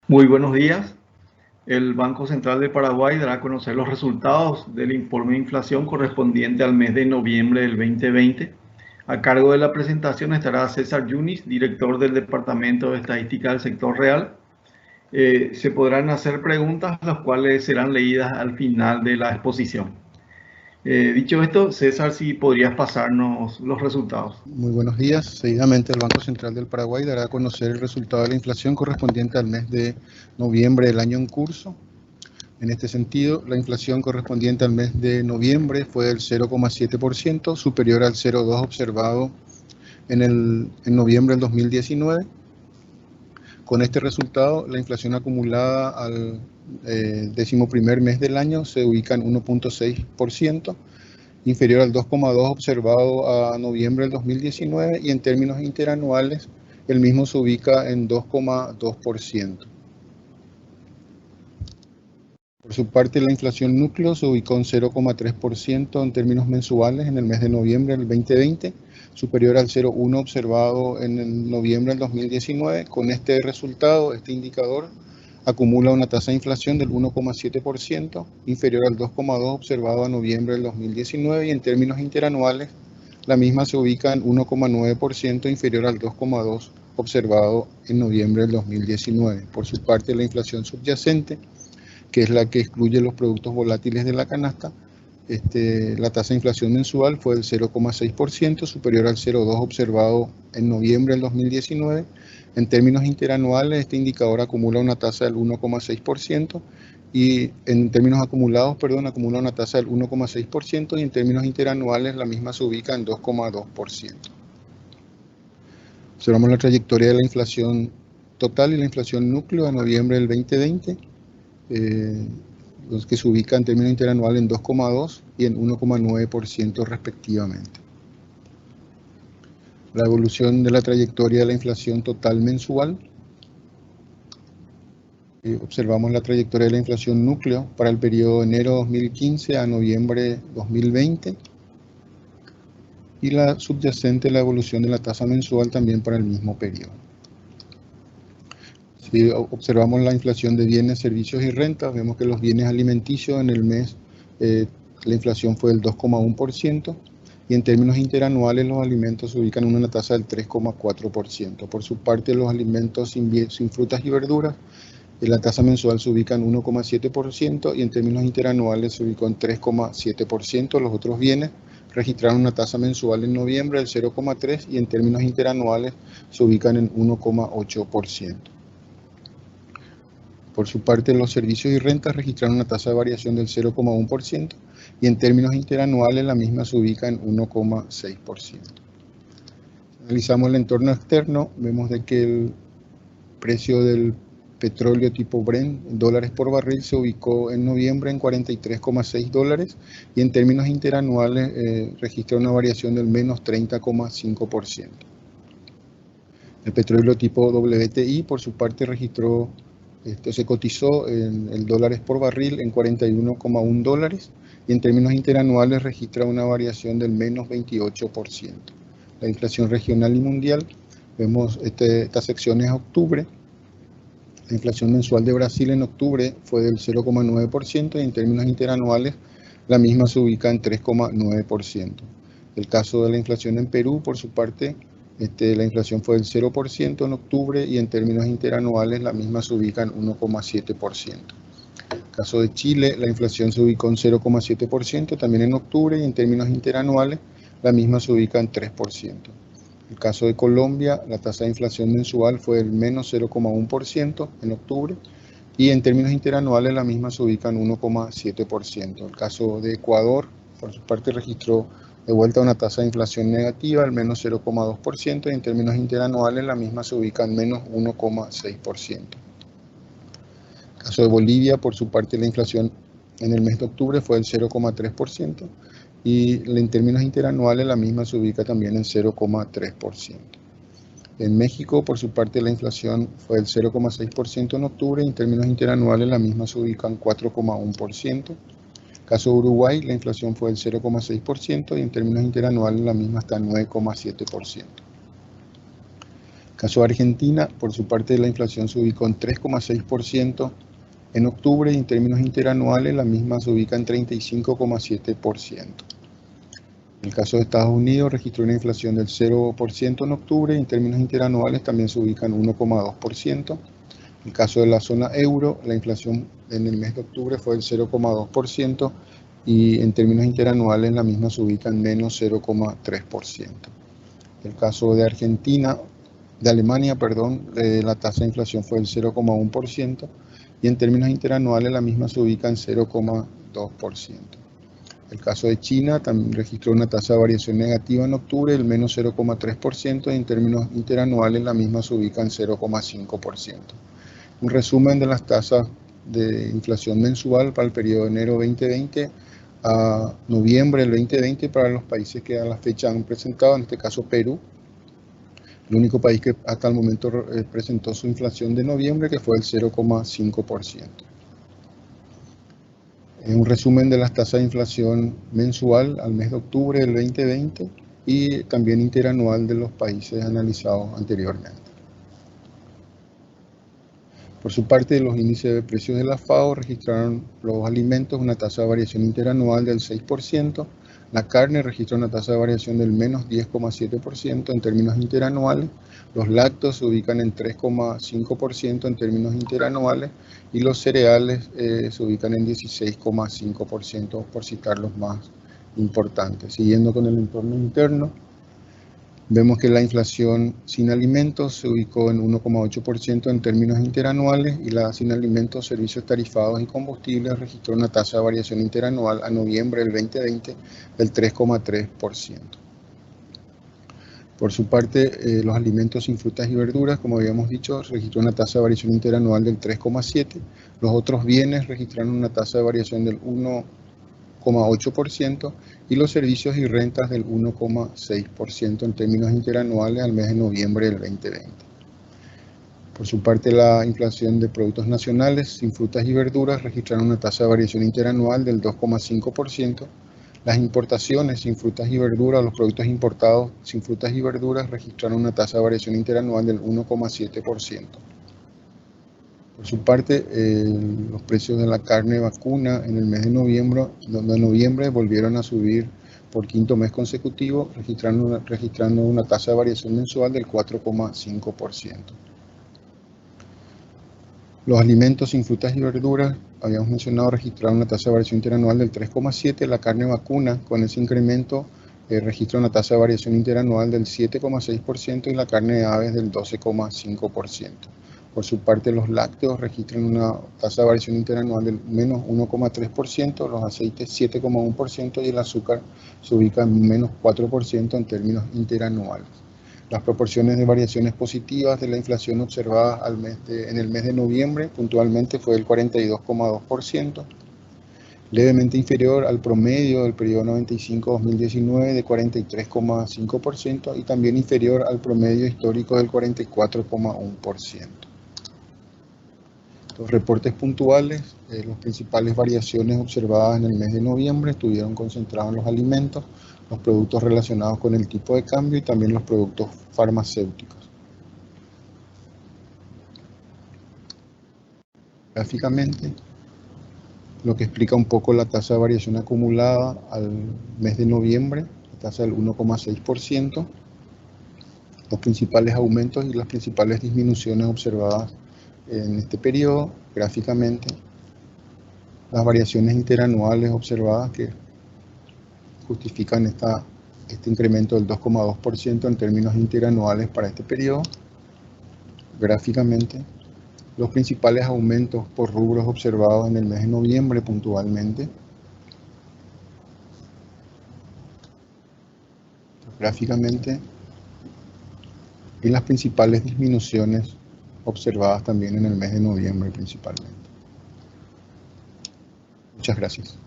Muy buenos días. El Banco Central de Paraguay dará a conocer los resultados del informe de inflación correspondiente al mes de noviembre del 2020. A cargo de la presentación estará César Yunis, director del Departamento de Estadística del Sector Real. Se podrán hacer preguntas, las cuales serán leídas al final de la exposición. Dicho esto, César, si podrías pasarnos los resultados. Muy buenos días. Seguidamente, el Banco Central del Paraguay dará a conocer el resultado de la inflación correspondiente al mes de noviembre del año en curso. En este sentido, la inflación correspondiente al mes de noviembre fue del 0,7%, superior al 0,2% observado en noviembre del 2019. Con este resultado, la inflación acumulada al 11º mes del año se ubica en 1,6%, inferior al 2,2% observado a noviembre del 2019, y en términos interanuales el mismo se ubica en 2,2%. Por su parte, la inflación núcleo se ubicó en 0,3% en términos mensuales en el mes de noviembre del 2020, superior al 0,1% observado en el noviembre del 2019. Con este resultado, este indicador acumula una tasa de inflación del 1,7%, inferior al 2,2% observado a noviembre del 2019, y en términos interanuales la misma se ubica en 1,9%, inferior al 2,2% observado en noviembre del 2019. Por su parte, la inflación subyacente, que es la que excluye los productos volátiles de la canasta, la tasa de inflación mensual fue del 0,6%, superior al 0,2% observado en noviembre del 2019. En términos interanuales, este indicador acumula una tasa del 1,6%, y en términos acumulados, acumula una tasa del 1,6%, y en términos interanuales la misma se ubica en 2,2%. Observamos la trayectoria de la inflación total y la inflación núcleo de noviembre del 2020. Los que se ubican en términos interanuales en 2,2% y en 1,9% respectivamente. La evolución de la trayectoria de la inflación total mensual. Observamos la trayectoria de la inflación núcleo para el periodo de enero 2015 a noviembre 2020, y la subyacente, la evolución de la tasa mensual también para el mismo periodo. Si observamos la inflación de bienes, servicios y rentas, vemos que los bienes alimenticios en el mes, la inflación fue del 2,1%, y en términos interanuales los alimentos se ubican en una tasa del 3,4%. Por su parte, los alimentos sin frutas y verduras, la tasa mensual se ubica en 1,7%, y en términos interanuales se ubicó en 3,7%. Los otros bienes registraron una tasa mensual en noviembre del 0,3%, y en términos interanuales se ubican en 1,8%. Por su parte, los servicios y rentas registraron una tasa de variación del 0,1%, y en términos interanuales la misma se ubica en 1,6%. Analizamos el entorno externo, vemos de que el precio del petróleo tipo Brent en dólares por barril se ubicó en noviembre en $43,6, y en términos interanuales registró una variación del menos 30,5%. El petróleo tipo WTI, por su parte, se cotizó en el dólares por barril en $41,1, y en términos interanuales registra una variación del menos 28%. La inflación regional y mundial, vemos esta sección es octubre. La inflación mensual de Brasil en octubre fue del 0,9%, y en términos interanuales la misma se ubica en 3,9%. El caso de la inflación en Perú, por su parte, la inflación fue del 0% en octubre, y en términos interanuales la misma se ubica en 1,7%. En el caso de Chile, la inflación se ubicó en 0,7% también en octubre, y en términos interanuales la misma se ubica en 3%. En el caso de Colombia, la tasa de inflación mensual fue del menos 0,1% en octubre, y en términos interanuales la misma se ubica en 1,7%. El caso de Ecuador, por su parte, registró de vuelta una tasa de inflación negativa, al menos 0,2%, y en términos interanuales la misma se ubica en menos 1,6%. El caso de Bolivia, por su parte, la inflación en el mes de octubre fue del 0,3%, y en términos interanuales la misma se ubica también en 0,3%. En México, por su parte, la inflación fue del 0,6% en octubre, y en términos interanuales la misma se ubica en 4,1%. Caso de Uruguay, la inflación fue del 0,6%, y en términos interanuales la misma está en 9,7%. Caso de Argentina, por su parte la inflación se ubicó en 3,6% en octubre y en términos interanuales la misma se ubica en 35,7%. En el caso de Estados Unidos registró una inflación del 0% en octubre y en términos interanuales también se ubica en 1,2%. En el caso de la zona euro, la inflación en el mes de octubre fue del 0,2% y en términos interanuales la misma se ubica en menos 0,3%. En el caso de Alemania, la tasa de inflación fue del 0,1% y en términos interanuales la misma se ubica en 0,2%. El caso de China también registró una tasa de variación negativa en octubre del menos 0,3% y en términos interanuales la misma se ubica en 0,5%. Un resumen de las tasas de inflación mensual para el periodo de enero 2020 a noviembre del 2020 para los países que a la fecha han presentado, en este caso Perú, el único país que hasta el momento presentó su inflación de noviembre, que fue el 0,5%. Un resumen de las tasas de inflación mensual al mes de octubre del 2020 y también interanual de los países analizados anteriormente. Por su parte, los índices de precios de la FAO registraron los alimentos una tasa de variación interanual del 6%, la carne registró una tasa de variación del menos 10,7% en términos interanuales, los lácteos se ubican en 3,5% en términos interanuales y los cereales se ubican en 16,5%, por citar los más importantes. Siguiendo con el entorno interno, vemos que la inflación sin alimentos se ubicó en 1,8% en términos interanuales y la sin alimentos, servicios tarifados y combustibles registró una tasa de variación interanual a noviembre del 2020 del 3,3%. Por su parte, los alimentos sin frutas y verduras, como habíamos dicho, registró una tasa de variación interanual del 3,7%. Los otros bienes registraron una tasa de variación del 1,8% y los servicios y rentas del 1,6% en términos interanuales al mes de noviembre del 2020. Por su parte, la inflación de productos nacionales sin frutas y verduras registraron una tasa de variación interanual del 2,5%. Las importaciones sin frutas y verduras, los productos importados sin frutas y verduras registraron una tasa de variación interanual del 1,7%. Por su parte, los precios de la carne vacuna en el mes de noviembre volvieron a subir por quinto mes consecutivo, registrando una tasa de variación mensual del 4,5%. Los alimentos sin frutas y verduras, habíamos mencionado, registraron una tasa de variación interanual del 3,7%. La carne vacuna, con ese incremento, registra una tasa de variación interanual del 7,6% y la carne de aves del 12,5%. Por su parte, los lácteos registran una tasa de variación interanual del menos 1,3%, los aceites 7,1% y el azúcar se ubica en menos 4% en términos interanuales. Las proporciones de variaciones positivas de la inflación observadas en el mes de noviembre puntualmente fue del 42,2%, levemente inferior al promedio del periodo 95-2019 de 43,5% y también inferior al promedio histórico del 44,1%. Los reportes puntuales, las principales variaciones observadas en el mes de noviembre estuvieron concentrados en los alimentos, los productos relacionados con el tipo de cambio y también los productos farmacéuticos. Gráficamente, lo que explica un poco la tasa de variación acumulada al mes de noviembre, la tasa del 1,6%, los principales aumentos y las principales disminuciones observadas en este periodo, gráficamente, las variaciones interanuales observadas que justifican este incremento del 2,2% en términos interanuales para este periodo, gráficamente, los principales aumentos por rubros observados en el mes de noviembre puntualmente, gráficamente, y las principales disminuciones observadas también en el mes de noviembre principalmente. Muchas gracias.